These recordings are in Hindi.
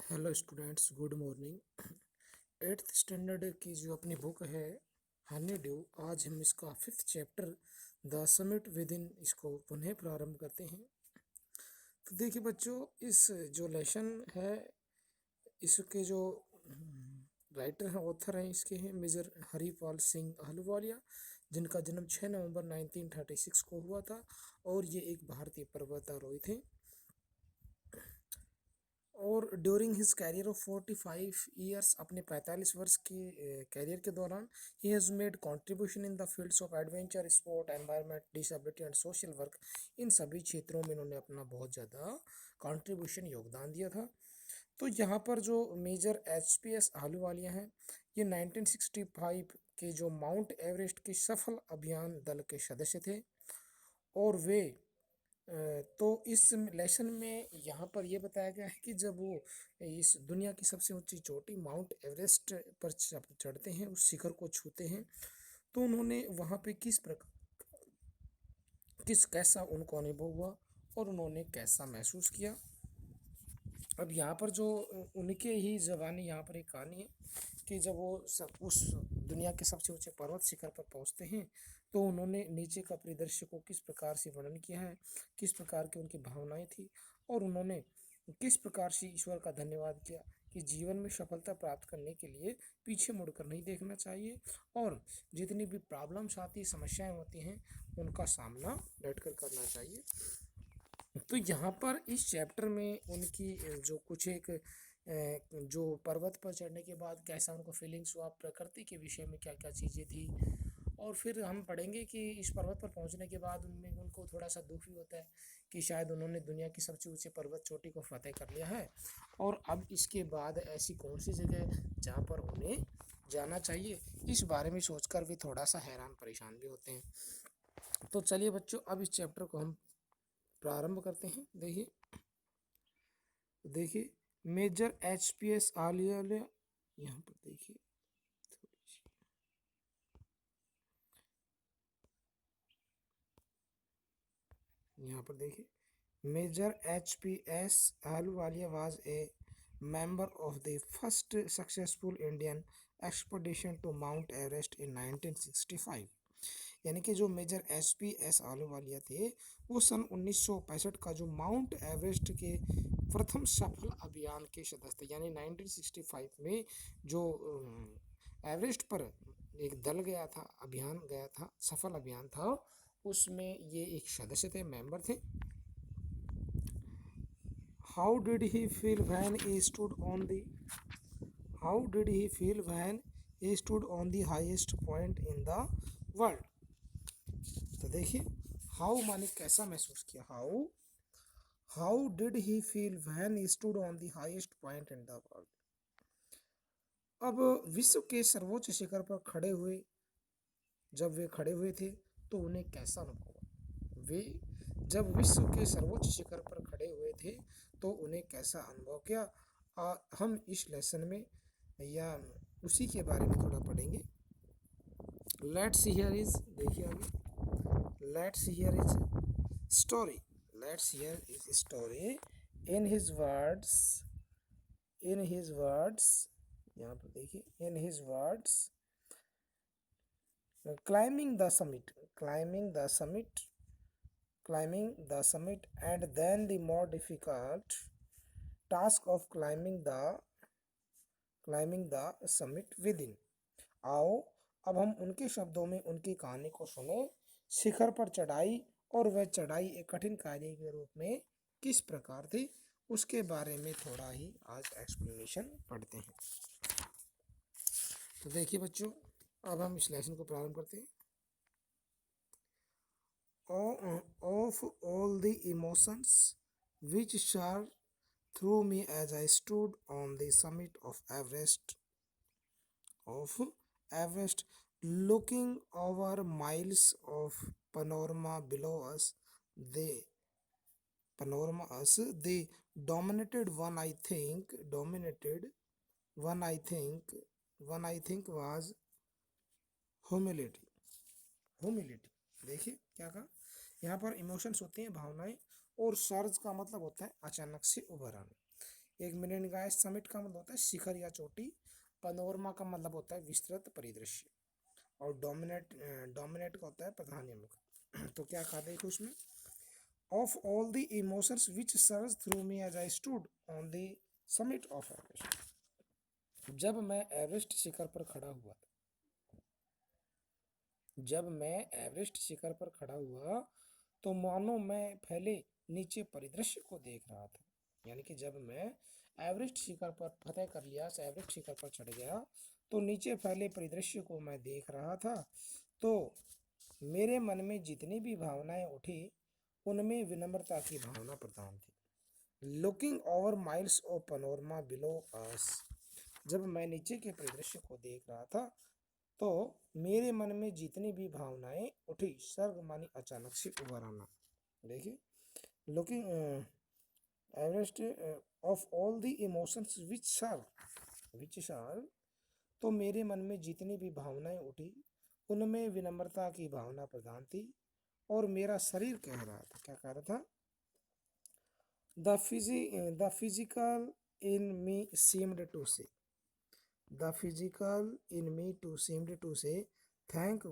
Hello students, good morning. Eighth standard की जो अपनी बुक है हनी ड्यू, आज हम इसका fifth chapter the summit with in इसको पुनः प्रारंभ करते हैं। तो देखिए बच्चों, इस जो लेसन है इसके जो राइटर हैं, ऑथर हैं, इसके हैं मेजर हरिपाल सिंह अहलूवालिया, जिनका जन्म 6 नवंबर 1936 को हुआ था और ये एक भारतीय पर्वतारोही थे। और during his career of 45 years, अपने 45 वर्ष के कैरियर के दौरान, he has made contribution in the fields of adventure, sport, environment, disability and social work. इन सभी क्षेत्रों में इन्होंने अपना बहुत ज़्यादा कंट्रीब्यूशन, योगदान दिया था। तो यहाँ पर जो मेजर एचपीएस आहलूवालिया हैं, ये 1965 के जो माउंट एवरेस्ट के सफल अभियान दल के सदस्य थे। और वे तो इस लेसन में यहाँ पर यह बताया गया है कि जब वो इस दुनिया की सबसे ऊंची चोटी माउंट एवरेस्ट पर चढ़ते हैं, उस शिखर को छूते हैं, तो उन्होंने वहाँ पे कैसा उनको अनुभव हुआ और उन्होंने कैसा महसूस किया। अब यहाँ पर जो उनके ही ज़बानी यहाँ पर एक कहानी है कि जब वो उस दुनिया के सबसे ऊंचे पर्वत शिखर पर पहुँचते हैं, तो उन्होंने नीचे का परिदृश्य को किस प्रकार से वर्णन किया है, किस प्रकार की उनकी भावनाएं थी, और उन्होंने किस प्रकार से ईश्वर का धन्यवाद किया कि जीवन में सफलता प्राप्त करने के लिए पीछे मुड़कर नहीं देखना चाहिए और जितनी भी प्रॉब्लम्स आती, समस्याएं होती हैं, उनका सामना डटकर करना चाहिए। तो यहाँ पर इस चैप्टर में उनकी जो कुछ एक जो पर्वत पर चढ़ने के बाद कैसा उनको फीलिंग्स हुआ, प्रकृति के विषय में क्या क्या चीज़ें थी, और फिर हम पढ़ेंगे कि इस पर्वत पर पहुंचने के बाद उनमें उनको थोड़ा सा दुख भी होता है कि शायद उन्होंने दुनिया की सबसे ऊंचे पर्वत चोटी को फतेह कर लिया है और अब इसके बाद ऐसी कौन सी जगह है जहाँ पर उन्हें जाना चाहिए, इस बारे में सोचकर भी थोड़ा सा हैरान परेशान भी होते हैं। तो चलिए बच्चों, अब इस चैप्टर को हम प्रारंभ करते हैं। देखिए देखिए मेजर एचपीएस आलिया, यहाँ पर देखिए यहाँ पर देखिए major HPS Ahluwalia was a member of the first successful Indian expedition to Mount Everest in 1965। यानी कि जो major H P S Ahluwalia थे, वो सन 1965 का जो माउंट एवरेस्ट के प्रथम सफल अभियान के सदस्य थे। यानी 1965 में जो एवरेस्ट पर एक दल गया था, अभियान गया था, सफल अभियान था, उसमें ये एक सदस्य थे, मेंबर थे। How did he feel when he stood on the How did he feel when he stood on the highest point in the world? तो देखिए, हाउ माने कैसा महसूस किया, how did he feel when he stood on the highest point in the world. अब विश्व के सर्वोच्च शिखर पर जब वे खड़े हुए थे, तो उन्हें कैसा अनुभव हुआ। वे जब विश्व के सर्वोच्च शिखर पर खड़े हुए थे, तो उन्हें कैसा अनुभव किया, हम इस लेसन में या उसी के बारे में थोड़ा पढ़ेंगे। लेट्स हियर इज, देखिए आगे, let's hear is story, let's hear is story in his words, in his words, यहाँ पर देखिए, in his words, climbing the summit, climbing the summit, climbing the summit, and then the more difficult task of climbing the summit within। आओ अब हम उनके शब्दों में उनकी कहानी को सुने। शिखर पर चढ़ाई, और वह चढ़ाई एक कठिन कार्य के रूप में किस प्रकार थी, उसके बारे में थोड़ा ही आज एक्सप्लेनेशन पढ़ते हैं। तो देखिए बच्चों, अब हम इस लेसन को प्रारंभ करते हैं। Of all the emotions which shot through me as I stood on the summit of Everest, looking over miles of panorama below us, they dominated one I think was humility। देखिए क्या कहा, यहाँ पर इमोशंस होते हैं, भावनाएं, और सर्ज का मतलब होता है अचानक से उभर आना। एक मिनट का समिट का मतलब होता है शिखर या चोटी, पनोरमा का मतलब होता है विस्तृत परिदृश्य, और डोमिनेट डोमिनेट का होता है प्रधानमुख। तो क्या कहा देखो उसमें, of all the emotions which surge through me as I stood on the summit of Everest. जब मैं एवरेस्ट शिखर पर खड़ा हुआ, जब मैं एवरेस्ट शिखर पर खड़ा हुआ तो मानो मैं फैले नीचे परिदृश्य को देख रहा था। यानी कि जब मैं एवरेस्ट शिखर पर फतह कर लिया, एवरेस्ट शिखर पर चढ़ गया, तो नीचे फैले परिदृश्य को मैं देख रहा था। तो मेरे मन में जितनी भी भावनाएं उठी, उनमें विनम्रता की भावना प्रधान थी। Looking over miles of panorama below us, जब मैं नीचे के परिदृश्य को देख रहा था तो मेरे मन में जितनी भी भावनाएं उठी, स्वर्ग मानी अचानक से उभर आना। देखिए, looking Everest of all the emotions which serve, तो मेरे मन में जितनी भी भावनाएं उठी, उनमें विनम्रता की भावना प्रधान थी। और मेरा शरीर कह रहा था, क्या कह रहा था, the physical in me seemed to say, the physical in me too seemed to say thank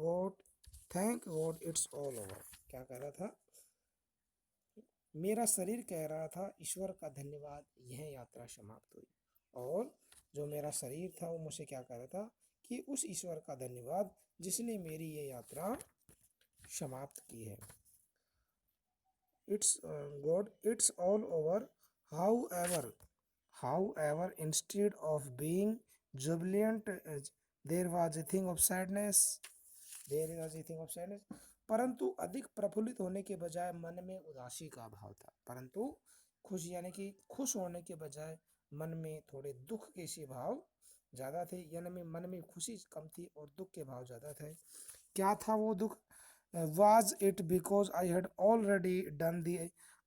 God it's all over. क्या कह रहा था, मेरा शरीर कह रहा था ईश्वर का धन्यवाद, यह यात्रा समाप्त हुई। और जो मेरा शरीर था वो मुझसे क्या कह रहा था कि उस ईश्वर का धन्यवाद जिसने मेरी ये यात्रा समाप्त की है। It's God it's all over, however instead of being jubilant there was a thing of sadness, परंतु अधिक प्रफुल्लित होने के बजाय मन में उदासी का भाव था। परंतु खुश, यानी कि खुश होने के बजाय मन में थोड़े दुख के से भाव ज्यादा थे, यानी मन में खुशी कम थी और दुख के भाव ज्यादा थे। क्या था वो दुख, was it because I had already done the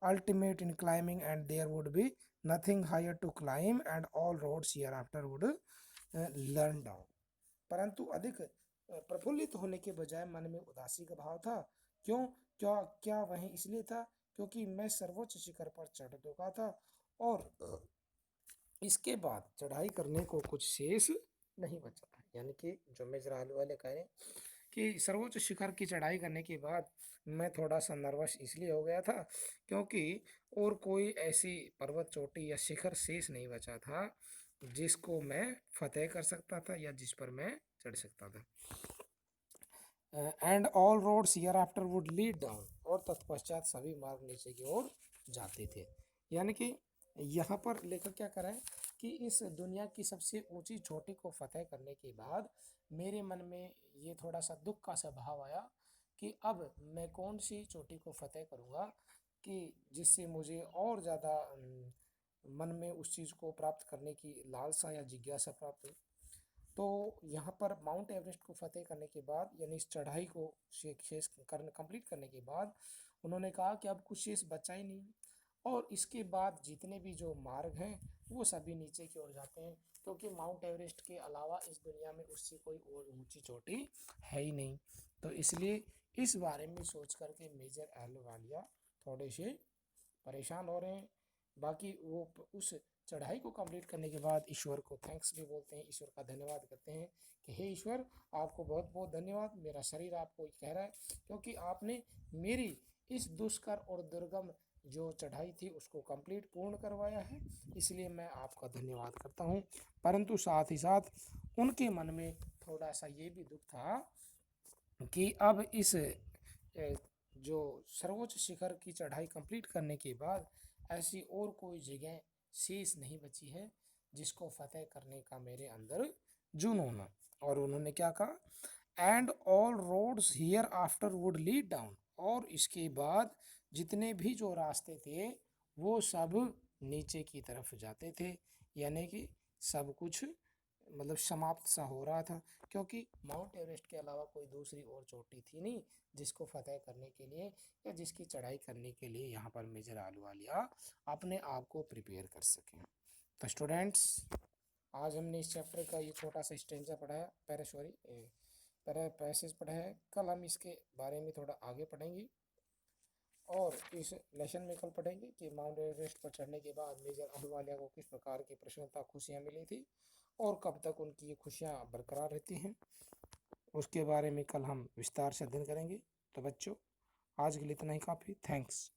ultimate in climbing and there would be nothing higher to climb and all roads hereafter would learn down। परंतु अधिक प्रफुल्लित होने के बजाय मन में उदासी का भाव था। क्यों, क्या क्या वही इसलिए था क्योंकि मैं सर्वोच्च शिखर पर चढ़ चुका था और इसके बाद चढ़ाई करने को कुछ शेष नहीं बचा था। यानी कि जो मेजर आलू वाले कह रहे हैं कि सर्वोच्च शिखर की चढ़ाई करने के बाद मैं थोड़ा सा नर्वस इसलिए हो गया था क्योंकि और कोई ऐसी पर्वत चोटी या शिखर शेष नहीं बचा था जिसको मैं फतेह कर सकता था या जिस पर मैं चढ़ सकता था। And all roads hereafter would lead down, और तत्पश्चात सभी मार्ग नीचे की ओर जाते थे। यानी कि यहाँ पर लेखक क्या कर रहा है कि इस दुनिया की सबसे ऊंची चोटी को फतेह करने के बाद मेरे मन में ये थोड़ा सा दुख का स्वभाव आया कि अब मैं कौन सी चोटी को फतेह करूँगा कि जिससे मुझे और ज़्यादा मन में उस चीज़ को प्राप्त करने की लालसा या जिज्ञासा प्राप्त हो। तो यहाँ पर माउंट एवरेस्ट को फतेह करने के बाद, यानी इस चढ़ाई को शेष करने कंप्लीट करने के बाद उन्होंने कहा कि अब कुछ शेष बचा ही नहीं, और इसके बाद जितने भी जो मार्ग हैं वो सभी नीचे की ओर जाते हैं क्योंकि माउंट एवरेस्ट के अलावा इस दुनिया में उससे कोई और ऊंची चोटी है ही नहीं। तो इसलिए इस बारे में सोच करके मेजर अहलूवालिया थोड़े से परेशान हो रहे हैं। बाकी वो उस चढ़ाई को कंप्लीट करने के बाद ईश्वर को थैंक्स भी बोलते हैं, ईश्वर का धन्यवाद करते हैं कि हे ईश्वर, आपको बहुत बहुत धन्यवाद, मेरा शरीर आपको कह रहा है क्योंकि आपने मेरी इस दुष्कर और दुर्गम जो चढ़ाई थी उसको कंप्लीट पूर्ण करवाया है, इसलिए मैं आपका धन्यवाद करता हूँ। परंतु साथ ही साथ उनके मन में थोड़ा सा ये भी दुख था कि अब इस जो सर्वोच्च शिखर की चढ़ाई कंप्लीट करने के बाद ऐसी और कोई जगह शेष नहीं बची है जिसको फतेह करने का मेरे अंदर जुनून हो। और उन्होंने क्या कहा, and all roads hereafter would lead down, और इसके बाद जितने भी जो रास्ते थे वो सब नीचे की तरफ जाते थे। यानी कि सब कुछ मतलब समाप्त सा हो रहा था क्योंकि माउंट एवरेस्ट के अलावा कोई दूसरी और चोटी थी नहीं जिसको फतेह करने के लिए या जिसकी चढ़ाई करने के लिए यहाँ पर मेजर आलूवालिया अपने आप को प्रिपेयर कर सकें। तो स्टूडेंट्स, आज हमने इस चैप्टर का ये छोटा सा स्टेंजा पढ़ा है, पैसेज पढ़ा है। कल हम इसके बारे में थोड़ा आगे पढ़ेंगे। और इस लेसन में कल पढ़ेंगे कि माउंट एवरेस्ट पर चढ़ने के बाद मेजर अहलूवालिया को किस प्रकार की प्रसन्नता खुशियाँ मिली थी और कब तक उनकी ये खुशियाँ बरकरार रहती हैं, उसके बारे में कल हम विस्तार से अध्ययन करेंगे। तो बच्चों, आज के लिए इतना ही काफ़ी। थैंक्स।